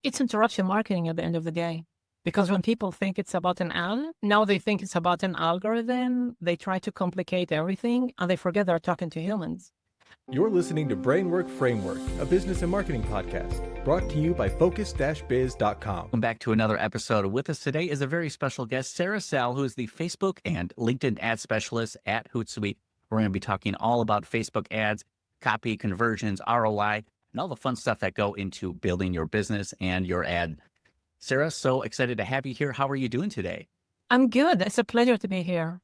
It's interruption marketing at the end of the day. Because when people think it's about an ad, now they think it's about an algorithm. They try to complicate everything and they forget they're talking to humans. You're listening to Brainwork Framework, a business and marketing podcast brought to you by focus-biz.com. Welcome back to another episode. With us today is a very special guest, Sarah Sal, who is the Facebook and LinkedIn ad specialist at Hootsuite. We're going to be talking all about Facebook ads, copy, conversions, ROI, and all the fun stuff that go into building your business and your ad. Sarah, so excited to have you here. How are you doing today? I'm good. It's a pleasure to be here.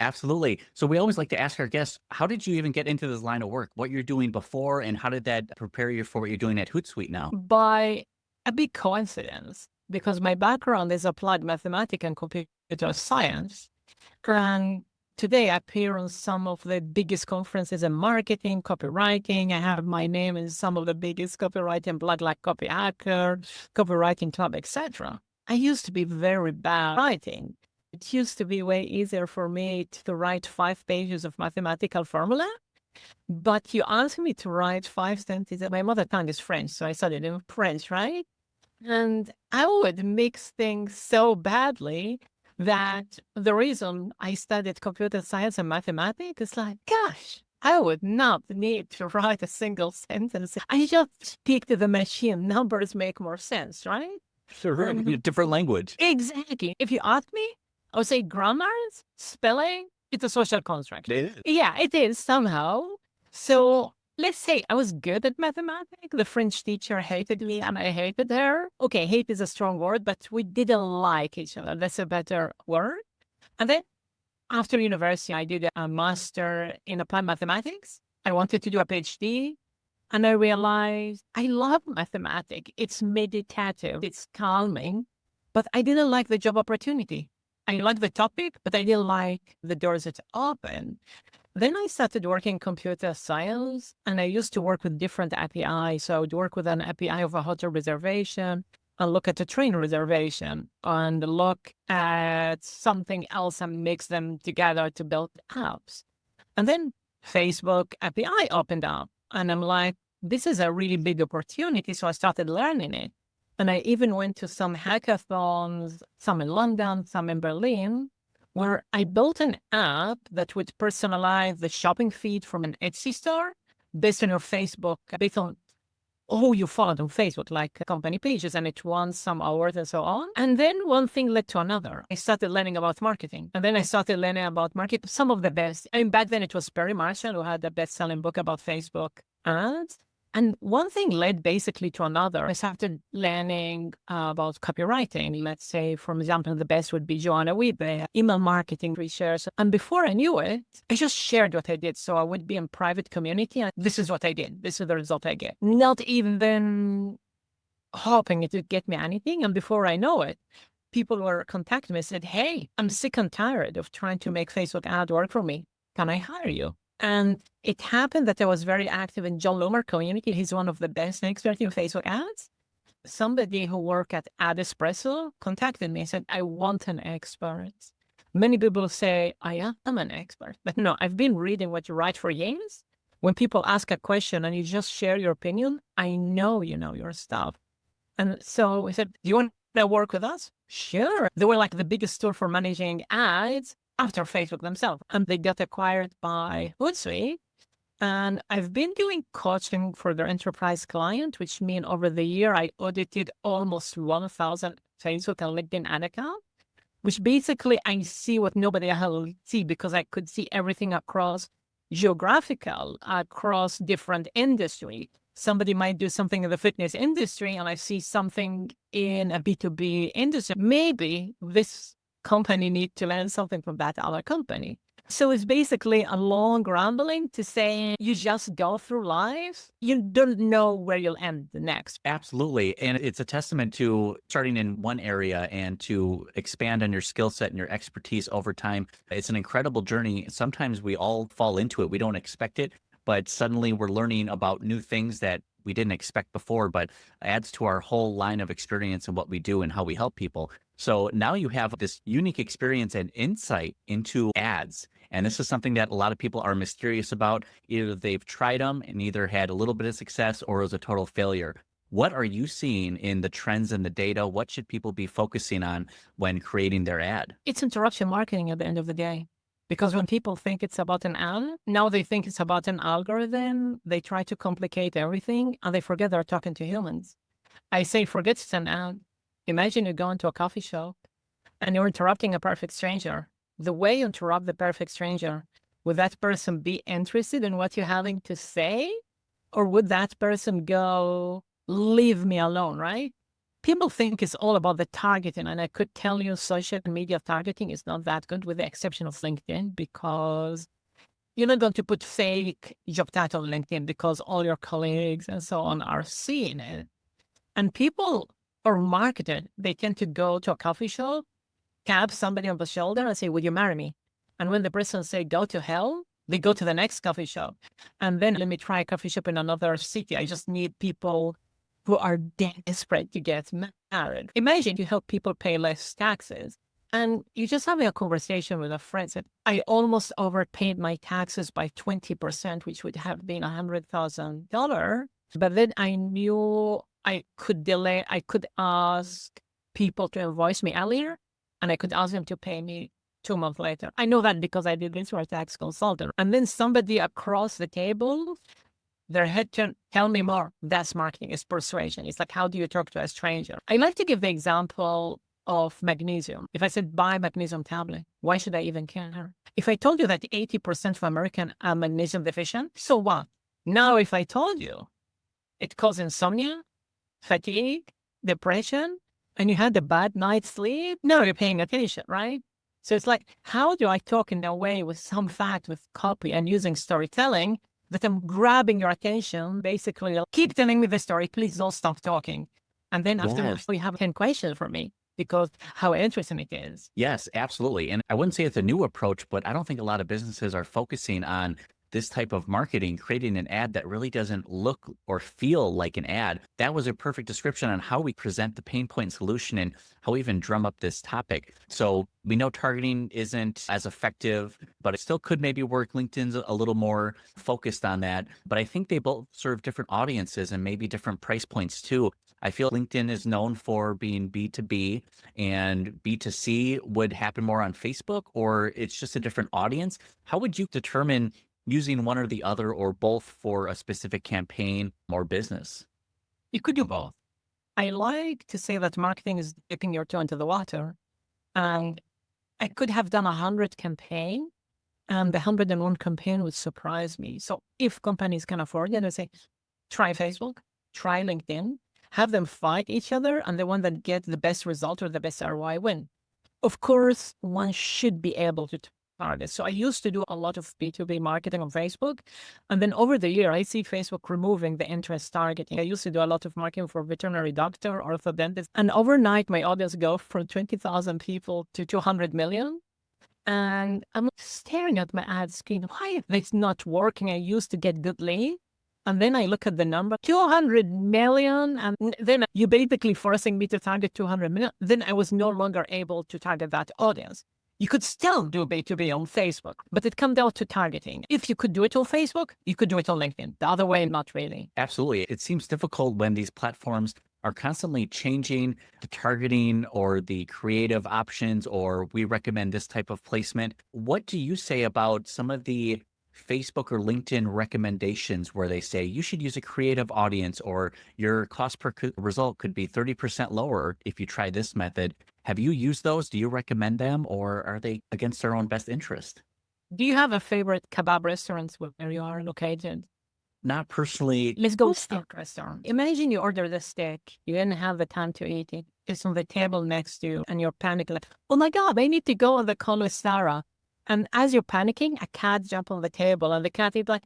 Absolutely. So we always like to ask our guests, how did you even get into this line of work? What you're doing before, and how did that prepare you for what you're doing at Hootsuite now? By a big coincidence, because my background is applied mathematics and computer science. And today I appear on some of the biggest conferences in marketing, copywriting. I have my name in some of the biggest copywriting blog like Copy Hacker, Copywriting Club, etc. I used to be very bad at writing. It used to be way easier for me to write 5 pages of mathematical formula. But you asked me to write 5 sentences. My mother tongue is French, so I studied in French, right? And I would mix things so badly that the reason I studied computer science and mathematics is like, gosh, I would not need to write a single sentence. I just speak to the machine. Numbers make more sense, right? Sure, different language. Exactly. If you ask me, I would say grammar, spelling, it's a social construct. It is. Yeah, it is somehow. So let's say I was good at mathematics. The French teacher hated me and I hated her. Okay, hate is a strong word, but we didn't like each other. That's a better word. And then after university, I did a master in applied mathematics. I wanted to do a PhD. And I realized I love mathematics. It's meditative. It's calming. But I didn't like the job opportunity. I liked the topic, but I didn't like the doors it opened. Then I started working computer science, and I used to work with different APIs. So I would work with an API of a hotel reservation and look at a train reservation and look at something else and mix them together to build apps. And then Facebook API opened up, and I'm like, this is a really big opportunity. So I started learning it. And I even went to some hackathons, some in London, some in Berlin, where I built an app that would personalize the shopping feed from an Etsy store based on your Facebook, based on who you followed on Facebook, like company pages, and it won some awards and so on. And then one thing led to another. I started learning about marketing. And then I started learning about marketing, some of the best. I mean, back then it was Perry Marshall who had the best-selling book about Facebook ads. And one thing led basically to another. I started learning about copywriting. Let's say, for example, the best would be Joanna Wiebe, email marketing research. And before I knew it, I just shared what I did. So I would be in private community and this is what I did. This is the result I get. Not even hoping it would get me anything. And before I know it, people were contacting me and said, hey, I'm sick and tired of trying to make Facebook ad work for me. Can I hire you? And it happened that I was very active in John Loomer community. He's one of the best experts in Facebook ads. Somebody who worked at Ad Espresso contacted me and said, I want an expert. Many people say, I am an expert. But no, I've been reading what you write for years. When people ask a question and you just share your opinion, I know you know your stuff. And so we said, do you want to work with us? Sure. They were like the biggest store for managing ads after Facebook themselves. And they got acquired by Hootsuite. And I've been doing coaching for their enterprise client, which means over the year, I audited almost 1,000 Facebook and LinkedIn ad accounts, which basically I see what nobody else see because I could see everything across geographical, across different industry. Somebody might do something in the fitness industry and I see something in a B2B industry. Maybe this company need to learn something from that other company. So it's basically a long rambling to say you just go through life. You don't know where you'll end next. Absolutely. And it's a testament to starting in one area and to expand on your skill set and your expertise over time. It's an incredible journey. Sometimes we all fall into it. We don't expect it, but suddenly we're learning about new things that we didn't expect before, but adds to our whole line of experience and what we do and how we help people. So now you have this unique experience and insight into ads. And this is something that a lot of people are mysterious about. Either they've tried them and either had a little bit of success or it was a total failure. What are you seeing in the trends and the data? What should people be focusing on when creating their ad? It's interruption marketing at the end of the day. Because when people think it's about an ad, now they think it's about an algorithm. They try to complicate everything and they forget they're talking to humans. I say, forget it's an ad. Imagine you go into a coffee shop and you're interrupting a perfect stranger. The way you interrupt the perfect stranger, would that person be interested in what you're having to say? Or would that person go, leave me alone, right? People think it's all about the targeting. And I could tell you social media targeting is not that good with the exception of LinkedIn, because you're not going to put fake job title on LinkedIn because all your colleagues and so on are seeing it. And people are marketed. They tend to go to a coffee shop, tap somebody on the shoulder and say, would you marry me? And when the person say, go to hell, they go to the next coffee shop. And then let me try a coffee shop in another city. I just need people who are desperate to get married. Imagine you help people pay less taxes. And you just having a conversation with a friend said, I almost overpaid my taxes by 20%, which would have been $100,000. But then I knew I could delay, I could ask people to invoice me earlier, and I could ask them to pay me 2 months later. I know that because I did this for a tax consultant. And then somebody across the table, their head turned, tell me more. That's marketing, it's persuasion. It's like, how do you talk to a stranger? I like to give the example of magnesium. If I said, buy magnesium tablet, why should I even care? If I told you that 80% of Americans are magnesium deficient, so what? Now, if I told you it causes insomnia, fatigue, depression, and you had a bad night's sleep, now you're paying attention, right? So it's like, how do I talk in a way with some fact, with copy and using storytelling that I'm grabbing your attention, basically, keep telling me the story, please don't stop talking. And then after you have 10 questions for me because how interesting it is. Yes, absolutely. And I wouldn't say it's a new approach, but I don't think a lot of businesses are focusing on this type of marketing, creating an ad that really doesn't look or feel like an ad. That was a perfect description on how we present the pain point solution and how we even drum up this topic. So we know targeting isn't as effective, but it still could maybe work. LinkedIn's a little more focused on that, but I think they both serve different audiences and maybe different price points too. I feel LinkedIn is known for being B2B, and B2C would happen more on Facebook, or it's just a different audience. How would you determine using one or the other or both for a specific campaign or business? You could do both. I like to say that marketing is dipping your toe into the water. And I could have done 100 campaign, and the 101 campaign would surprise me. So if companies can afford it, they say, try Facebook, try LinkedIn, have them fight each other, and the one that gets the best result or the best ROI win. Of course, one should be able to target. So I used to do a lot of B2B marketing on Facebook. And then over the year, I see Facebook removing the interest targeting. I used to do a lot of marketing for veterinary doctor, orthodontist. And overnight, my audience go from 20,000 people to 200 million. And I'm staring at my ad screen. Why is this not working? I used to get good lead. And then I look at the number, 200 million. And then you're basically forcing me to target 200 million. Then I was no longer able to target that audience. You could still do B2B on Facebook, but it comes down to targeting. If you could do it on Facebook, you could do it on LinkedIn. The other way, not really. Absolutely. It seems difficult when these platforms are constantly changing the targeting or the creative options, or we recommend this type of placement. What do you say about some of the Facebook or LinkedIn recommendations where they say you should use a creative audience, or your cost per result could be 30% lower if you try this method? Have you used those? Do you recommend them, or are they against their own best interest? Do you have a favorite kebab restaurant where you are located? Not personally. Let's go steak restaurant. Imagine you order the steak. You didn't have the time to eat it. It's on the table next to you and you're panicking like, oh my God, I need to go on the call with Sarah. And as you're panicking, a cat jumps on the table and the cat is like,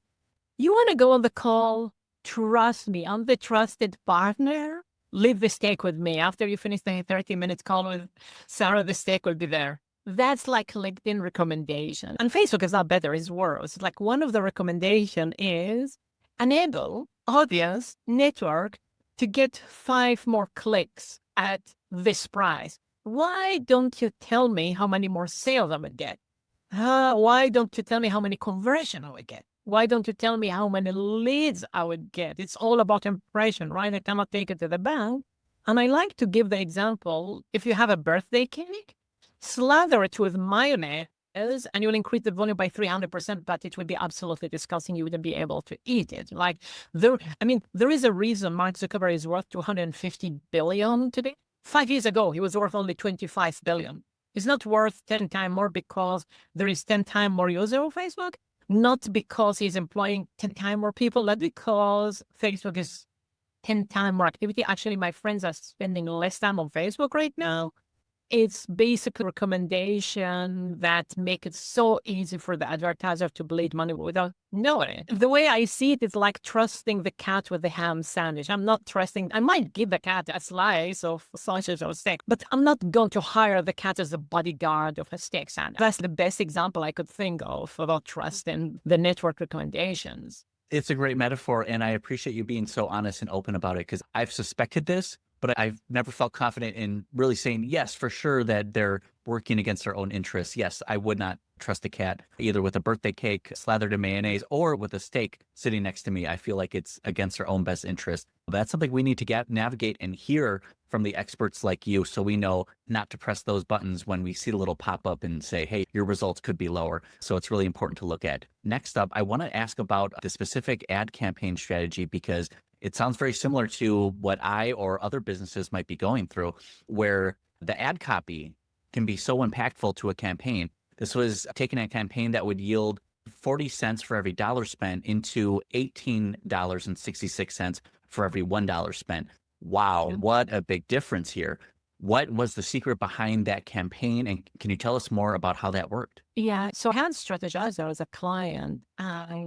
you want to go on the call? Trust me, I'm the trusted partner. Leave the steak with me. After you finish the 30-minute call with Sarah, the steak will be there. That's like LinkedIn recommendation. And Facebook is not better, it's worse. Like one of the recommendation is enable audience network to get 5 more clicks at this price. Why don't you tell me how many more sales I would get? Why don't you tell me how many conversion I would get? Why don't you tell me how many leads I would get? It's all about impression, right? I cannot take it to the bank. And I like to give the example, if you have a birthday cake, slather it with mayonnaise and you'll increase the volume by 300%, but it would be absolutely disgusting. You wouldn't be able to eat it. Like there is a reason Mark Zuckerberg is worth 250 billion today. 5 years ago, he was worth only 25 billion. He's not worth 10 times more because there is 10 times more users of Facebook, not because he's employing 10 times more people, not because Facebook is 10 times more activity. Actually, my friends are spending less time on Facebook right now. It's basically a recommendation that make it so easy for the advertiser to bleed money without knowing it. The way I see it is like trusting the cat with the ham sandwich. I'm not trusting, I might give the cat a slice of sausage or steak, but I'm not going to hire the cat as a bodyguard of a steak sandwich. That's the best example I could think of about trusting the network recommendations. It's a great metaphor, and I appreciate you being so honest and open about it, because I've suspected this, but I've never felt confident in really saying, yes, for sure, that they're working against their own interests. Yes, I would not trust a cat either with a birthday cake slathered in mayonnaise or with a steak sitting next to me. I feel like it's against their own best interest. That's something we need to navigate and hear from the experts like you, so we know not to press those buttons when we see the little pop up and say, hey, your results could be lower. So it's really important to look at. Next up, I want to ask about the specific ad campaign strategy, because it sounds very similar to what I or other businesses might be going through, where the ad copy can be so impactful to a campaign. This was taking a campaign that would yield 40 cents for every dollar spent into $18.66 for every $1 spent. Wow, what a big difference here. What was the secret behind that campaign? And can you tell us more about how that worked? Yeah, so I had strategizer as a client.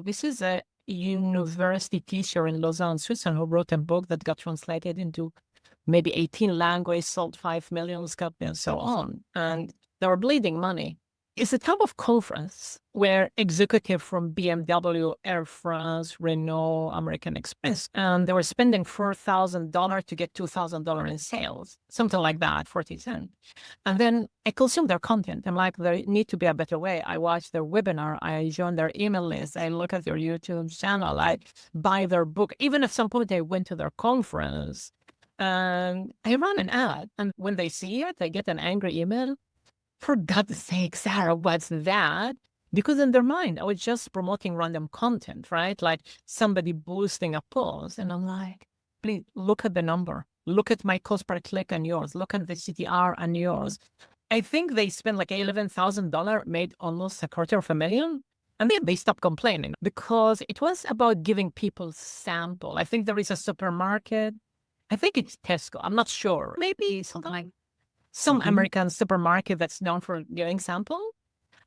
This is a university teacher in Lausanne, Switzerland, who wrote a book that got translated into maybe 18 languages, sold 5 million copies, and so on. And they were bleeding money. It's a type of conference where executives from BMW, Air France, Renault, American Express, and they were spending $4,000 to get $2,000 in sales, something like that, 40 cents. And then I consume their content. I'm like, there need to be a better way. I watch their webinar. I join their email list. I look at their YouTube channel. I buy their book. Even at some point I went to their conference and I run an ad. And when they see it, they get an angry email. For God's sake, Sarah, what's that? Because in their mind, I was just promoting random content, right? Like somebody boosting a post. And I'm like, please look at the number. Look at my cost per click on yours. Look at the CTR on yours. I think they spent like $11,000, made almost $250,000. And then they stopped complaining because it was about giving people sample. I think there is a supermarket. I think it's Tesco. I'm not sure. Maybe something like some American supermarket that's known for giving sample.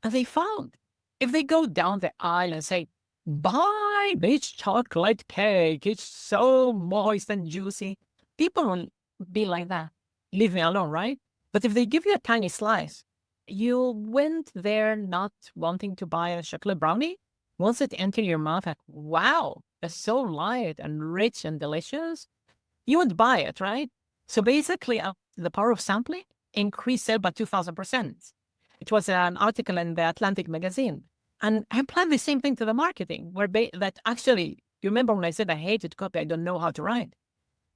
And they found if they go down the aisle and say, buy this chocolate cake, it's so moist and juicy, people will be like that. Leave me alone, right? But if they give you a tiny slice, you went there not wanting to buy a chocolate brownie. Once it enters your mouth, like, wow, that's so light and rich and delicious, you would buy it, right? So basically, the power of sampling increased sale by 2,000%. It was an article in the Atlantic magazine. And I applied the same thing to the marketing, where that actually, you remember when I said I hated copy, I don't know how to write.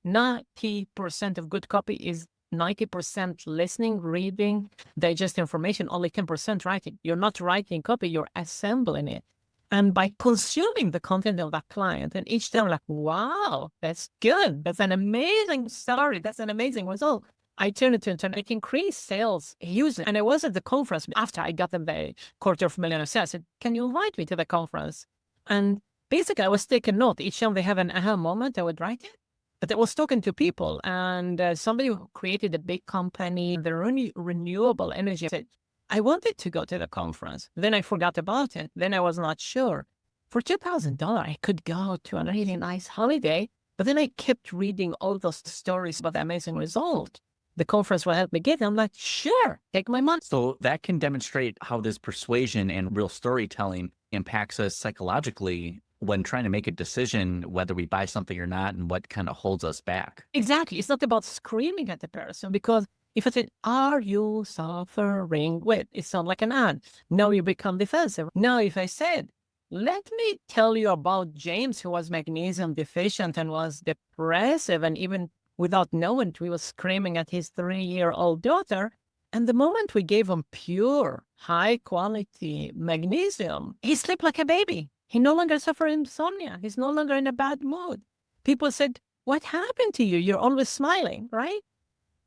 90% of good copy is 90% listening, reading, digest information, only 10% writing. You're not writing copy, you're assembling it. And by consuming the content of that client, and each time like, wow, that's good. That's an amazing story. That's an amazing result. I turned it into it increased sales hugely. And I was at the conference after I got them the $250,000 of sales. I said, can you invite me to the conference? And basically I was taking note. Each time they have an aha moment, I would write it. But I was talking to people, and somebody who created a big company, the renewable energy, said, I wanted to go to the conference. Then I forgot about it. Then I was not sure. For $2,000, I could go to a really nice holiday. But then I kept reading all those stories about the amazing result the conference will help me get. I'm like, sure, take my money. So that can demonstrate how this persuasion and real storytelling impacts us psychologically when trying to make a decision whether we buy something or not, and what kind of holds us back. Exactly. It's not about screaming at the person, because if I said, are you suffering with, it sounds like an ad. Now you become defensive. Now if I said, Let me tell you about James, who was magnesium deficient and was depressive. And even without knowing it, he was screaming at his 3-year-old daughter. And the moment we gave him pure, high quality magnesium, he slept like a baby. He no longer suffered insomnia. He's no longer in a bad mood. People said, what happened to you? You're always smiling, right?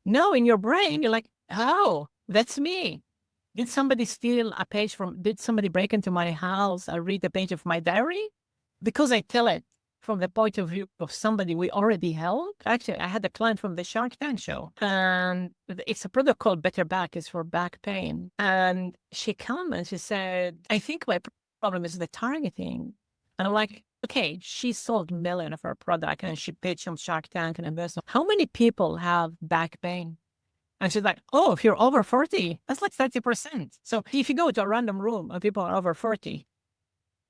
No, in your brain, you're like, oh, that's me. Did somebody steal a page did somebody break into my house and read a page of my diary? Because I tell it from the point of view of somebody we already helped. Actually, I had a client from the Shark Tank show, and it's a product called Better Back. It's for back pain. And she came and she said, I think my problem is the targeting. And I'm like, okay, she sold a million of her product and she pitched on Shark Tank and invested. How many people have back pain? And she's like, oh, if you're over 40, that's like 30%. So if you go to a random room and people are over 40,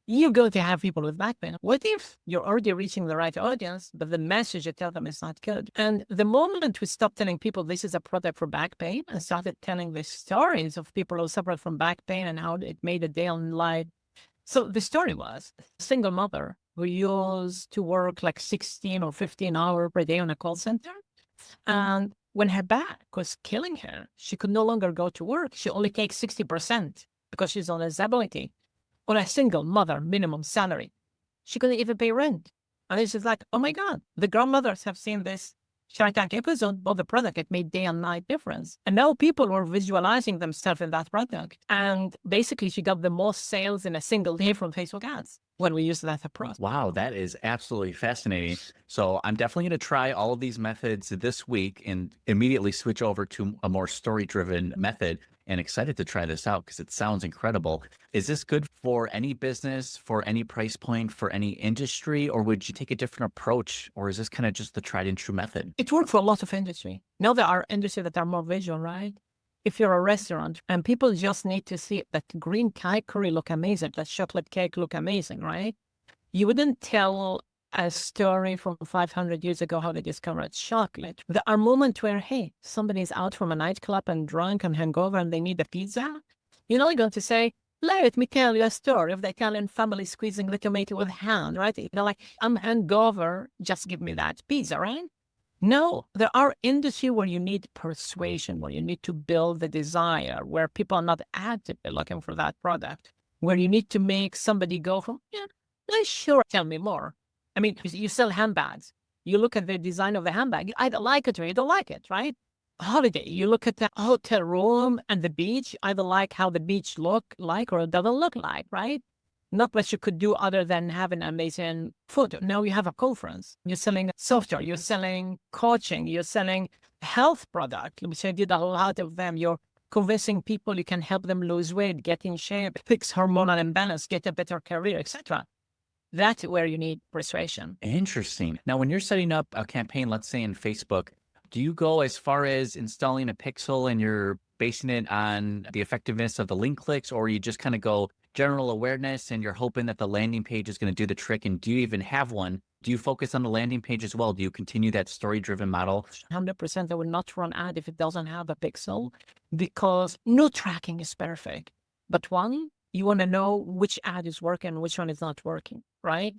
you're going to have people with back pain. What if you're already reaching the right audience, but the message you tell them is not good? And the moment we stopped telling people this is a product for back pain and started telling the stories of people who suffered from back pain and how it made a day in life. So the story was a single mother who used to work like 16 or 15 hours per day on a call center. And when her back was killing her, she could no longer go to work. She only takes 60% because she's on disability. On a single mother minimum salary, she couldn't even pay rent. And it's just like, oh my God, the grandmothers have seen this Shark Tank episode of the product. It made day and night difference. And now people were visualizing themselves in that product. And basically she got the most sales in a single day from Facebook ads when we used that approach. Wow, that is absolutely fascinating. So I'm definitely going to try all of these methods this week and immediately switch over to a more story-driven method, and excited to try this out because it sounds incredible. Is this good for any business, for any price point, for any industry, or would you take a different approach, or is this kind of just the tried and true method? It worked for a lot of industry. Now there are industries that are more visual, right? If you're a restaurant and people just need to see that green Thai curry look amazing, that chocolate cake look amazing, right? You wouldn't tell a story from 500 years ago how they discovered chocolate. There are moments where, hey, somebody's out from a nightclub and drunk and hungover and they need a pizza. You're not going to say, let me tell you a story of the Italian family squeezing the tomato with hand, right? They're like, I'm hungover, just give me that pizza, right? No, there are industries where you need persuasion, where you need to build the desire, where people are not actively looking for that product, where you need to make somebody go from, yeah, sure, tell me more. I mean, you sell handbags. You look at the design of the handbag, you either like it or you don't like it, right? Holiday, you look at the hotel room and the beach, either like how the beach look like or it doesn't look like, right? Not much you could do other than have an amazing photo. Now you have a conference. You're selling software. You're selling coaching. You're selling health product, which I did a lot of them. You're convincing people you can help them lose weight, get in shape, fix hormonal imbalance, get a better career, etc. That's where you need persuasion. Interesting. Now, when you're setting up a campaign, let's say in Facebook, do you go as far as installing a pixel and you're basing it on the effectiveness of the link clicks, or you just kind of go general awareness and you're hoping that the landing page is going to do the trick? And do you even have one? Do you focus on the landing page as well? Do you continue that story-driven model? 100% I will not run ad if it doesn't have a pixel, because no tracking is perfect. But one, you want to know which ad is working, which one is not working, right?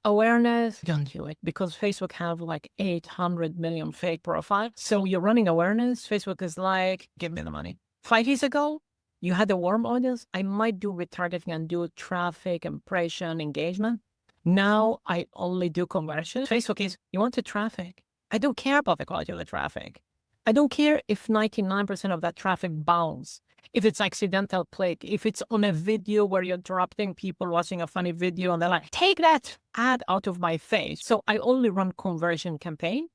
Awareness, don't do it, because Facebook have like 800 million fake profiles. So you're running awareness. Facebook is like, give me the money. 5 years ago, you had a warm audience. I might do retargeting and do traffic, impression, engagement. Now I only do conversion. Facebook is, you want the traffic. I don't care about the quality of the traffic. I don't care if 99% of that traffic bounce, if it's accidental click, if it's on a video where you're interrupting people watching a funny video and they're like, take that ad out of my face. So I only run conversion campaign.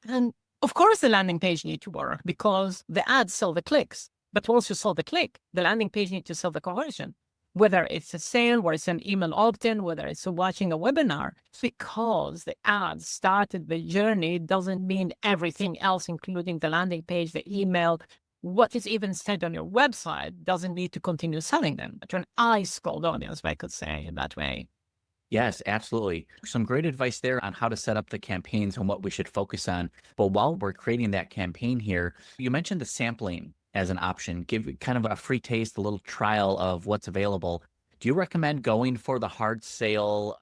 And of course the landing page need to work because the ads sell the clicks. But once you sell the click, the landing page needs to sell the conversion. Whether it's a sale, whether it's an email opt-in, whether it's watching a webinar, because the ads started the journey doesn't mean everything else, including the landing page, the email, what is even said on your website doesn't need to continue selling them. To an ice-cold audience, if I could say it that way. Yes, absolutely. Some great advice there on how to set up the campaigns and what we should focus on. But while we're creating that campaign here, you mentioned the sampling as an option, give kind of a free taste, a little trial of what's available. Do you recommend going for the hard sale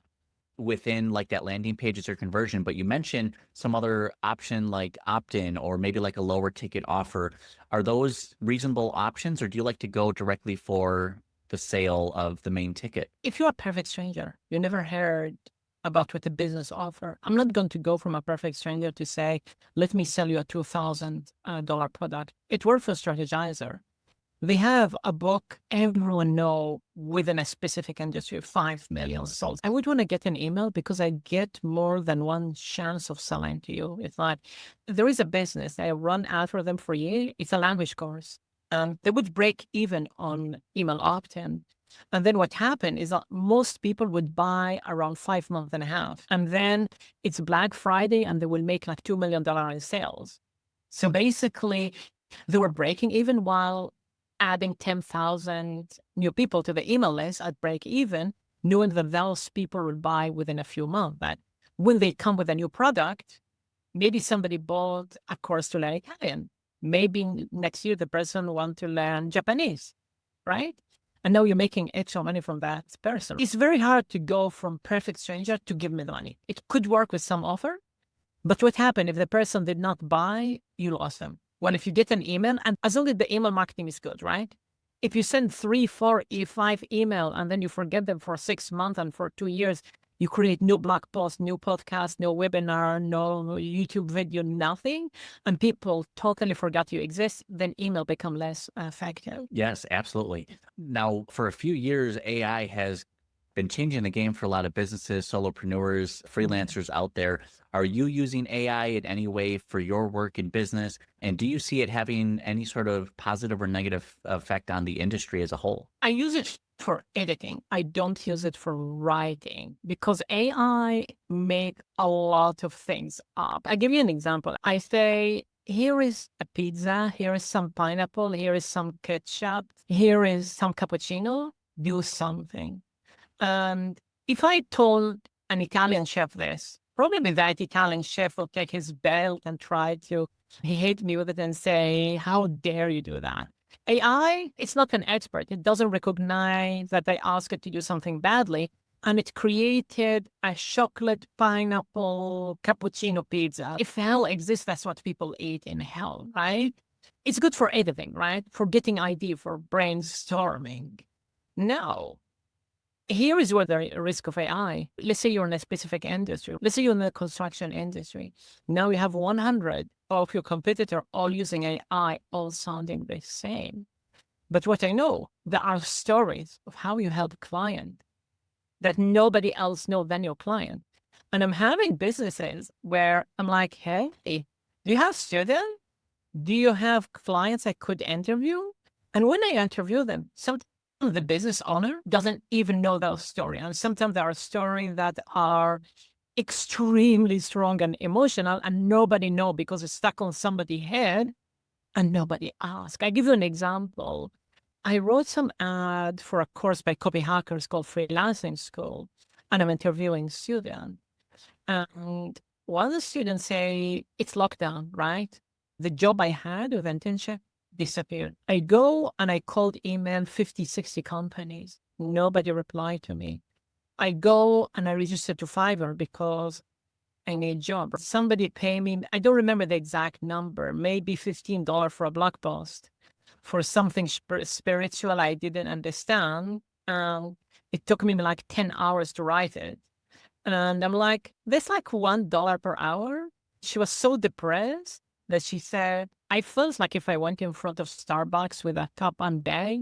within like that landing pages or conversion? But you mentioned some other option like opt-in or maybe like a lower ticket offer. Are those reasonable options, or do you like to go directly for the sale of the main ticket? If you're a perfect stranger, you never heard about what a business offer, I'm not going to go from a perfect stranger to say, let me sell you a $2,000 product. It works for strategizer. They have a book everyone know within a specific industry, 5 million sold. I would want to get an email because I get more than one chance of selling to you. It's like, there is a business, I run ad for them for a year. It's a language course. And they would break even on email opt-in. And then what happened is that most people would buy around 5 months and a half. And then it's Black Friday and they will make like $2 million in sales. So basically, they were breaking even while adding 10,000 new people to the email list at break even, knowing that those people will buy within a few months. But when they come with a new product, maybe somebody bought a course to learn Italian. Maybe next year the person wants to learn Japanese, right? And now you're making extra money from that person. It's very hard to go from perfect stranger to give me the money. It could work with some offer, but what happened if the person did not buy, you lost them. Well, if you get an email, and as long as the email marketing is good, right? If you send 3, 4, 5 email and then you forget them for 6 months and for 2 years, you create new blog post, new podcast, no webinar, no YouTube video, nothing, and people totally forgot you exist, then email become less effective. Yes, absolutely. Now, for a few years, AI has been changing the game for a lot of businesses, solopreneurs, freelancers out there. Are you using AI in any way for your work in business? And do you see it having any sort of positive or negative effect on the industry as a whole? I use it for editing. I don't use it for writing because AI make a lot of things up. I give you an example. I say, here is a pizza, here is some pineapple, here is some ketchup, here is some cappuccino, do something. And if I told an Italian chef this, probably that Italian chef will take his belt and try to hit me with it and say, how dare you do that? AI, it's not an expert. It doesn't recognize that I asked it to do something badly. And it created a chocolate pineapple cappuccino pizza. If hell exists, that's what people eat in hell, right? It's good for editing, right? For getting idea, for brainstorming. No. Here is where the risk of AI. Let's say you're in a specific industry. Let's say you're in the construction industry. Now you have 100 of your competitor all using AI, all sounding the same. But what I know, there are stories of how you help client that nobody else knows than your client. And I'm having businesses where I'm like, hey, do you have students? Do you have clients I could interview? And when I interview them, sometimes the business owner doesn't even know those story. And sometimes there are stories that are extremely strong and emotional and nobody know because it's stuck on somebody's head and nobody asked. I give you an example. I wrote some ad for a course by copy hackers called Freelancing School, and I'm interviewing students. And one of the students say, it's lockdown, right? The job I had with internship disappeared. I go and I cold email 50, 60 companies. Nobody replied to me. I go and I register to Fiverr because I need a job. Somebody pay me, I don't remember the exact number, maybe $15 for a blog post for something spiritual I didn't understand. It took me like 10 hours to write it. And I'm like, that's like $1 per hour. She was so depressed that she said, I felt like if I went in front of Starbucks with a cup and bag,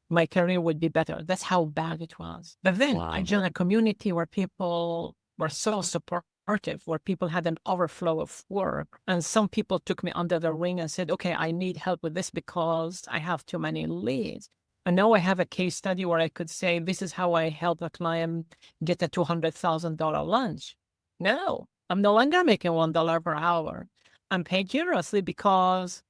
my career would be better. That's how bad it was. But then I joined a community where people were so supportive, where people had an overflow of work. And some people took me under the wing and said, okay, I need help with this because I have too many leads. And now I have a case study where I could say, this is how I help a client get a $200,000 lunch. No, I'm no longer making $1 per hour. I'm paid generously because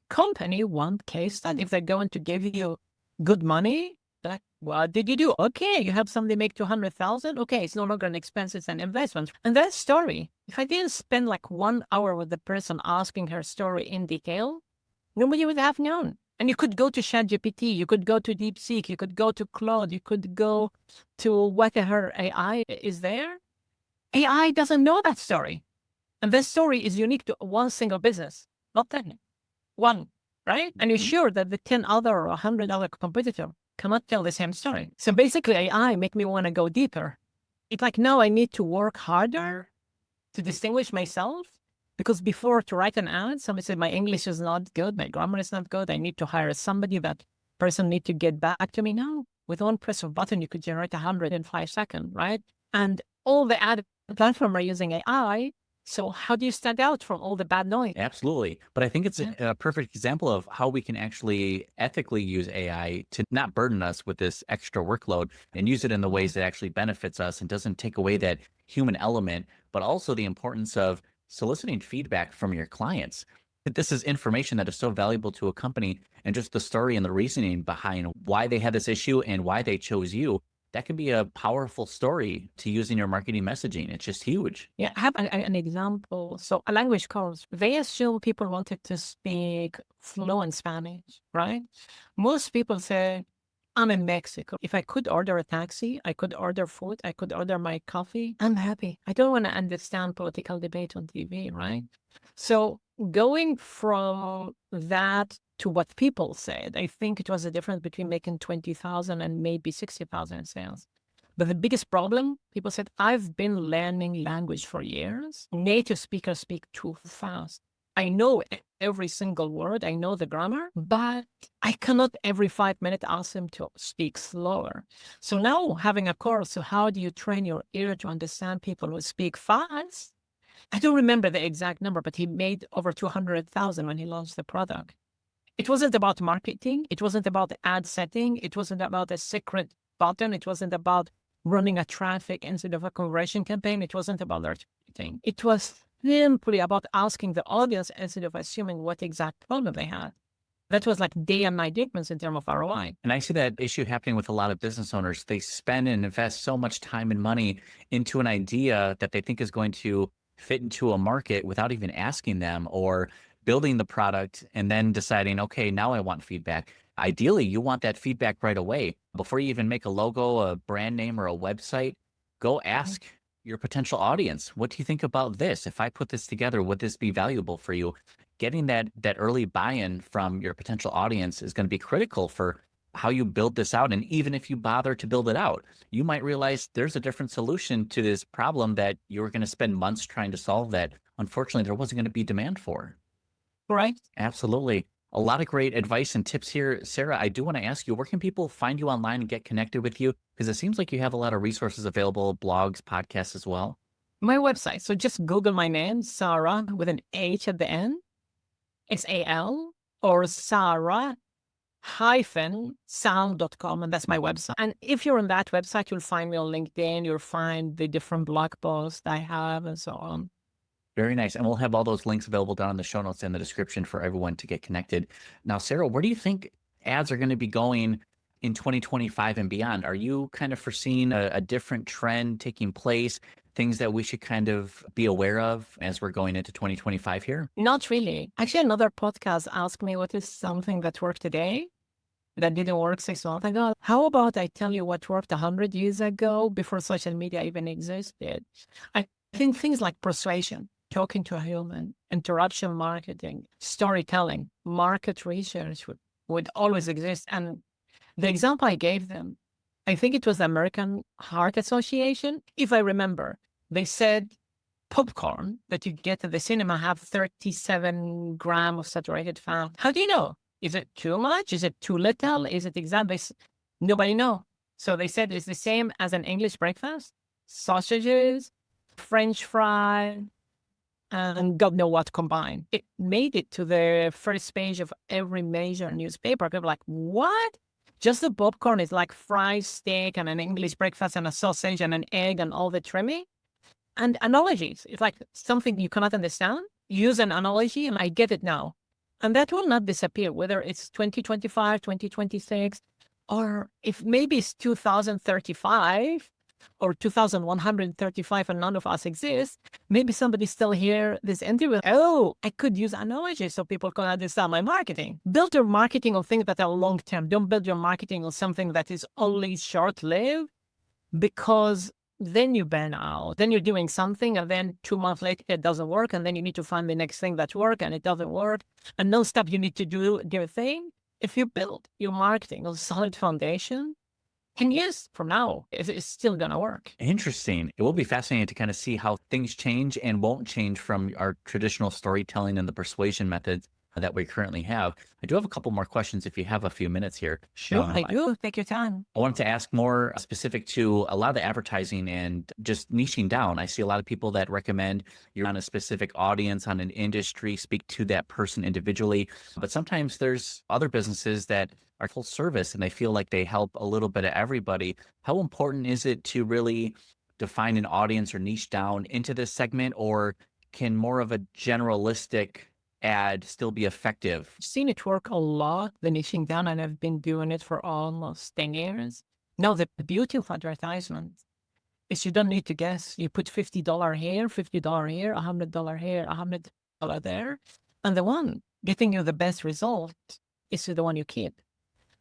company want case study. If they're going to give you good money, like, what did you do? Okay, you have somebody make 200,000. Okay, it's no longer an expense, it's an investment. And that story, if I didn't spend like 1 hour with the person asking her story in detail, nobody would have known. And you could go to ChatGPT, you could go to DeepSeek, you could go to Claude, you could go to whatever AI is there. AI doesn't know that story. And this story is unique to one single business, not 10. One, right? And you're sure that the 10 other or 100 other competitor cannot tell the same story. So basically AI make me want to go deeper. It's like, no, I need to work harder to distinguish myself. Because before, to write an ad, somebody said, my English is not good, my grammar is not good, I need to hire somebody, that person need to get back to me. Now, with one press of button, you could generate 100 in 5 seconds, right? And all the ad platform are using AI. So how do you stand out from all the bad noise? Absolutely. But I think it's a perfect example of how we can actually ethically use AI to not burden us with this extra workload and use it in the ways that actually benefits us and doesn't take away that human element, but also the importance of soliciting feedback from your clients. This is information that is so valuable to a company, and just the story and the reasoning behind why they had this issue and why they chose you. That can be a powerful story to use in your marketing messaging. It's just huge. Yeah, I have an example. So a language course, they assume people wanted to speak fluent Spanish, right? Most people say, I'm in Mexico. If I could order a taxi, I could order food, I could order my coffee, I'm happy. I don't want to understand political debate on TV, right? So going from that to what people said, I think it was a difference between making 20,000 and maybe 60,000 in sales. But the biggest problem, people said, I've been learning language for years. Native speakers speak too fast. I know every single word, I know the grammar, but I cannot every 5 minutes ask them to speak slower. So now having a course, so how do you train your ear to understand people who speak fast? I don't remember the exact number, but he made over 200,000 when he launched the product. It wasn't about marketing. It wasn't about the ad setting. It wasn't about a secret button. It wasn't about running a traffic instead of a conversion campaign. It wasn't about marketing. It was simply about asking the audience instead of assuming what exact problem they had. That was like day and night difference in terms of ROI. And I see that issue happening with a lot of business owners. They spend and invest so much time and money into an idea that they think is going to fit into a market without even asking them, or building the product and then deciding, okay, now I want feedback. Ideally, you want that feedback right away. Before you even make a logo, a brand name, or a website, go ask your potential audience, what do you think about this? If I put this together, would this be valuable for you? Getting that early buy-in from your potential audience is going to be critical for how you build this out. And even if you bother to build it out, you might realize there's a different solution to this problem that you were going to spend months trying to solve that unfortunately there wasn't going to be demand for. Right? Absolutely. A lot of great advice and tips here. Sarah, I do want to ask you, where can people find you online and get connected with you? Because it seems like you have a lot of resources available, blogs, podcasts as well. My website. So just Google my name, Sarah, with an H at the end. S-A-L, or Sarah-Sal.com, and that's my website. And if you're on that website, you'll find me on LinkedIn, you'll find the different blog posts I have and so on. Very nice. And we'll have all those links available down in the show notes and the description for everyone to get connected. Now, Sarah, where do you think ads are going to be going in 2025 and beyond? Are you kind of foreseeing a different trend taking place, things that we should kind of be aware of as we're going into 2025 here? Not really. Actually, another podcast asked me what is something that worked today that didn't work 6 months ago. How about I tell you what worked 100 years ago before social media even existed? I think things like persuasion, talking to a human, interruption marketing, storytelling, market research would always exist. And the example I gave them, I think it was the American Heart Association. If I remember, they said popcorn that you get at the cinema have 37 grams of saturated fat. How do you know? Is it too much? Is it too little? Is it exactly? Nobody know. So they said it's the same as an English breakfast, sausages, French fry, and God know what combined. It made it to the first page of every major newspaper. People were like, what? Just the popcorn is like fried steak and an English breakfast and a sausage and an egg and all the trimming. And analogies, it's like something you cannot understand. Use an analogy and I get it now. And that will not disappear, whether it's 2025, 2026, or if maybe it's 2035, or 2,135 and none of us exist, maybe somebody still hear this interview. Oh, I could use analogy so people can understand my marketing. Build your marketing on things that are long-term. Don't build your marketing on something that is only short-lived, because then you burn out. Then you're doing something and then 2 months later it doesn't work. And then you need to find the next thing that works and it doesn't work. And non-stop you need to do your thing. If you build your marketing on a solid foundation, 10 years from now, it's still going to work. Interesting. It will be fascinating to kind of see how things change and won't change from our traditional storytelling and the persuasion methods that we currently have. I do have a couple more questions if you have a few minutes here. Sure, I do. Take your time. I wanted to ask more specific to a lot of the advertising and just niching down. I see a lot of people that recommend you're on a specific audience, on an industry, speak to that person individually. But sometimes there's other businesses that are full service and they feel like they help a little bit of everybody. How important is it to really define an audience or niche down into this segment, or can more of a generalistic ad still be effective? I've seen it work a lot, the niching down, and I've been doing it for almost 10 years. Now, the beauty of advertisement is you don't need to guess. You put $50 here, $50 here, $100 here, $100 there. And the one getting you the best result is the one you keep.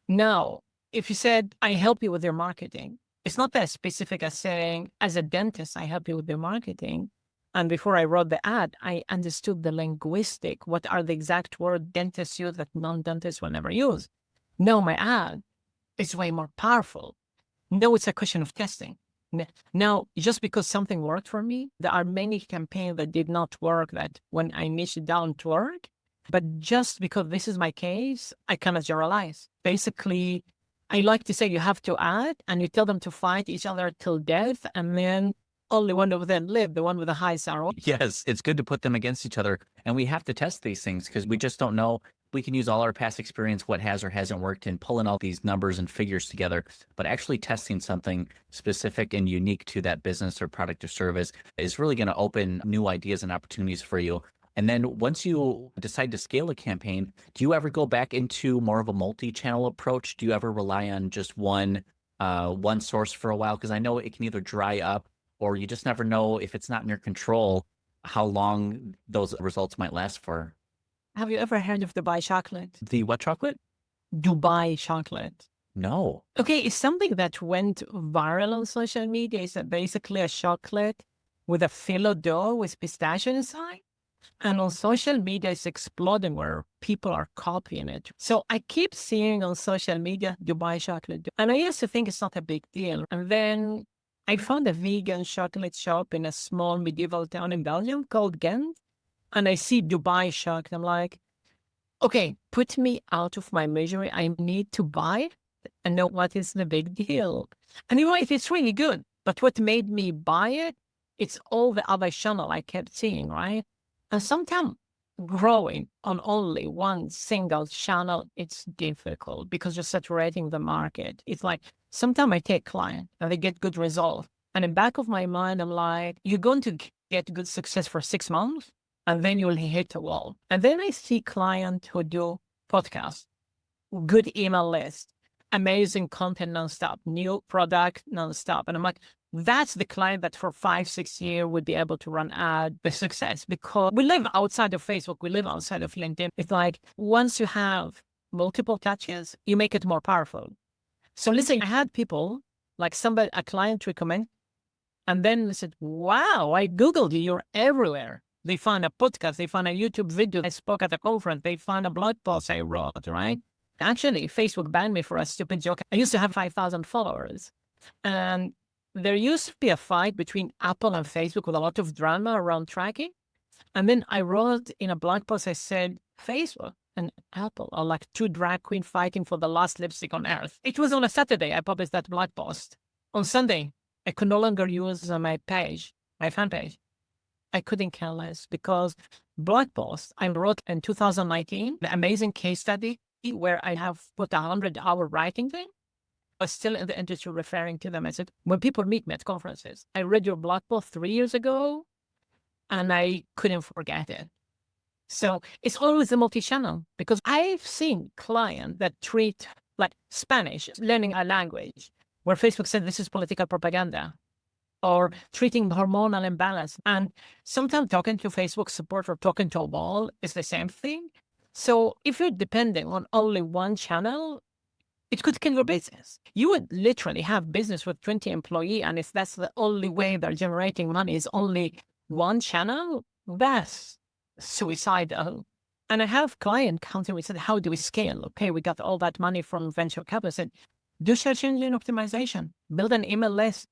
Now, if you said, I help you with your marketing, it's not as specific as saying, as a dentist, I help you with your marketing. And before I wrote the ad, I understood the linguistic. What are the exact words dentists use that non-dentists will never use? No, my ad is way more powerful. No, it's a question of testing. Now, just because something worked for me, there are many campaigns that did not work that when I niched it down to work. But just because this is my case, I cannot generalize. Basically, I like to say you have to add and you tell them to fight each other till death, and then only one of them live, the one with the highest ROI. Yes, it's good to put them against each other. And we have to test these things because we just don't know. We can use all our past experience, what has or hasn't worked, and pulling all these numbers and figures together. But actually testing something specific and unique to that business or product or service is really going to open new ideas and opportunities for you. And then once you decide to scale a campaign, do you ever go back into more of a multi-channel approach? Do you ever rely on just one source for a while? Because I know it can either dry up, or you just never know, if it's not in your control, how long those results might last for. Have you ever heard of Dubai chocolate? The what chocolate? Dubai chocolate. No. Okay, it's something that went viral on social media. It's basically a chocolate with a filo dough with pistachio inside. And on social media, it's exploding where people are copying it. So I keep seeing on social media, Dubai chocolate. And I used to think it's not a big deal. And then I found a vegan chocolate shop in a small medieval town in Belgium called Ghent. And I see Dubai chocolate. I'm like, okay, put me out of my misery. I need to buy it and know what is the big deal. And you know, it's really good. But what made me buy it, it's all the other channel I kept seeing, right? And sometimes growing on only one single channel, it's difficult because you're saturating the market. It's like, sometimes I take client and they get good results. And in the back of my mind, I'm like, you're going to get good success for 6 months and then you'll hit a wall. And then I see clients who do podcasts, good email list, amazing content nonstop, new product nonstop. And I'm like, that's the client that for 5-6 years would be able to run ad with success, because we live outside of Facebook. We live outside of LinkedIn. It's like, once you have multiple touches, you make it more powerful. So listen, I had people like a client recommend, and then they said, wow, I Googled you, you're everywhere. They found a podcast, they found a YouTube video, I spoke at a conference, they found a blog post I wrote, right? Actually, Facebook banned me for a stupid joke. I used to have 5,000 followers. And there used to be a fight between Apple and Facebook with a lot of drama around tracking. And then I wrote in a blog post, I said, Facebook and Apple are like two drag queens fighting for the last lipstick on earth. It was on a Saturday I published that blog post. On Sunday, I could no longer use my page, my fan page. I couldn't care less, because blog post I wrote in 2019, the amazing case study where I have put 100-hour writing thing. I was still in the industry referring to them. I said, when people meet me at conferences, I read your blog post 3 years ago and I couldn't forget it. So it's always a multi-channel, because I've seen clients that treat like Spanish, learning a language, where Facebook said this is political propaganda. or treating hormonal imbalance. And sometimes talking to Facebook support or talking to a wall is the same thing. So if you're depending on only one channel, it could kill your business. You would literally have business with 20 employees, and if that's the only way they're generating money is only one channel, that's suicidal. And I have client counting, we said, how do we scale? Okay, we got all that money from venture capital. I said, do search engine optimization, build an email list,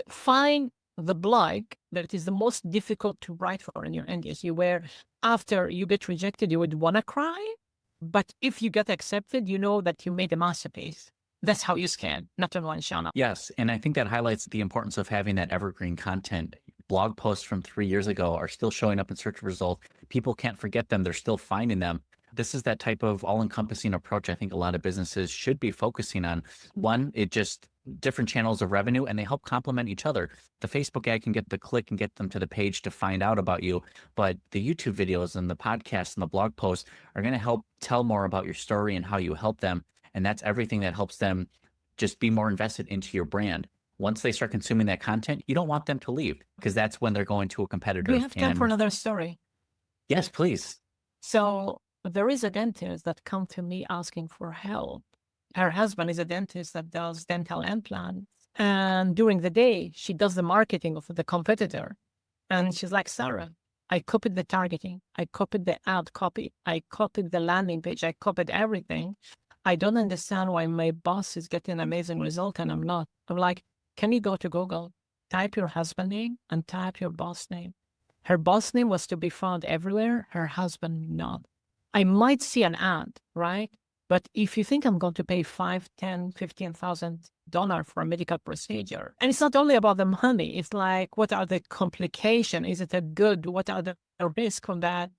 find the blog that is the most difficult to write for in your industry, where after you get rejected, you would want to cry. But if you get accepted, you know that you made a masterpiece. That's how you scale, not on one channel. Yes. And I think that highlights the importance of having that evergreen content. Blog posts from 3 years ago are still showing up in search results. People can't forget them. They're still finding them. This is that type of all-encompassing approach I think a lot of businesses should be focusing on. One, it just different channels of revenue, and they help complement each other. The Facebook ad can get the click and get them to the page to find out about you, but the YouTube videos and the podcasts and the blog posts are going to help tell more about your story and how you help them. And that's everything that helps them just be more invested into your brand. Once they start consuming that content, you don't want them to leave, because that's when they're going to a competitor. Do we have time for another story? Yes, please. So there is a dentist that come to me asking for help. Her husband is a dentist that does dental implants. And during the day, she does the marketing of the competitor. And she's like, Sarah, I copied the targeting. I copied the ad copy. I copied the landing page. I copied everything. I don't understand why my boss is getting amazing result and I'm not. I'm like, can you go to Google, type your husband name and type your boss name? Her boss name was to be found everywhere. Her husband not. I might see an ad, right? But if you think I'm going to pay $5, $10, $15,000 for a medical procedure, and it's not only about the money, it's like, what are the complications? Is it a good? What are the risks on that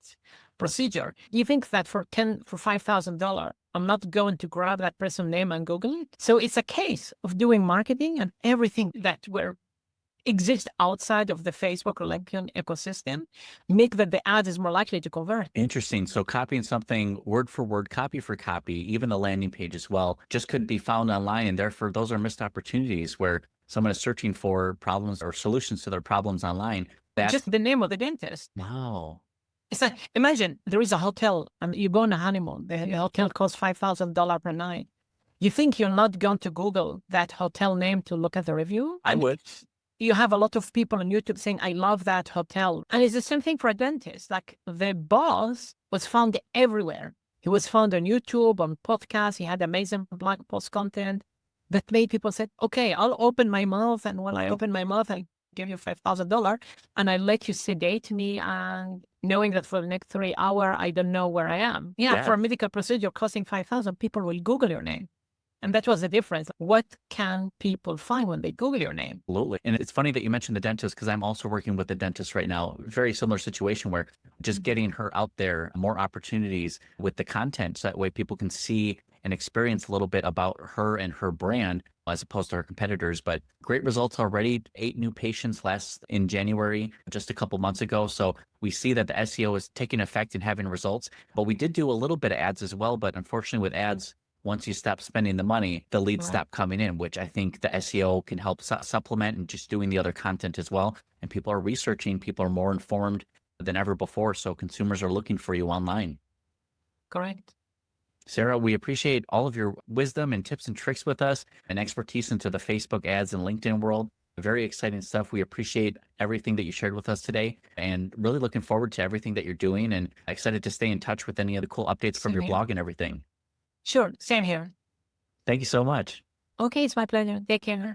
procedure? You think that for $5,000, I'm not going to grab that person's name and Google it? So it's a case of doing marketing and everything that exist outside of the Facebook or LinkedIn ecosystem, make that the ad is more likely to convert. Interesting. So copying something word for word, copy for copy, even the landing page as well, just couldn't be found online. And therefore, those are missed opportunities where someone is searching for problems or solutions to their problems online. Just the name of the dentist. Wow. It's like, imagine there is a hotel and you go on a honeymoon. The hotel costs $5,000 per night. You think you're not going to Google that hotel name to look at the review? I would. You have a lot of people on YouTube saying, I love that hotel. And it's the same thing for a dentist. Like the boss was found everywhere. He was found on YouTube, on podcasts. He had amazing blog post content that made people say, okay, I'll open my mouth. And when I open my mouth, I'll give you $5,000 and I let you sedate me. And knowing that for the next 3 hours, I don't know where I am. Yeah, for a medical procedure costing $5,000, people will Google your name. And that was the difference. What can people find when they Google your name? Absolutely. And it's funny that you mentioned the dentist, because I'm also working with a dentist right now. Very similar situation where just getting her out there, more opportunities with the content. So that way people can see and experience a little bit about her and her brand as opposed to her competitors. But great results already. 8 new patients last in January, just a couple months ago. So we see that the SEO is taking effect and having results. But we did do a little bit of ads as well. But unfortunately with ads, once you stop spending the money, the leads stop coming in, which I think the SEO can help supplement and just doing the other content as well. And people are researching, people are more informed than ever before. So consumers are looking for you online. Correct. Sarah, we appreciate all of your wisdom and tips and tricks with us and expertise into the Facebook ads and LinkedIn world. Very exciting stuff. We appreciate everything that you shared with us today and really looking forward to everything that you're doing and excited to stay in touch with any of the cool updates from your blog and everything. Sure. Same here. Thank you so much. Okay. It's my pleasure. Take care.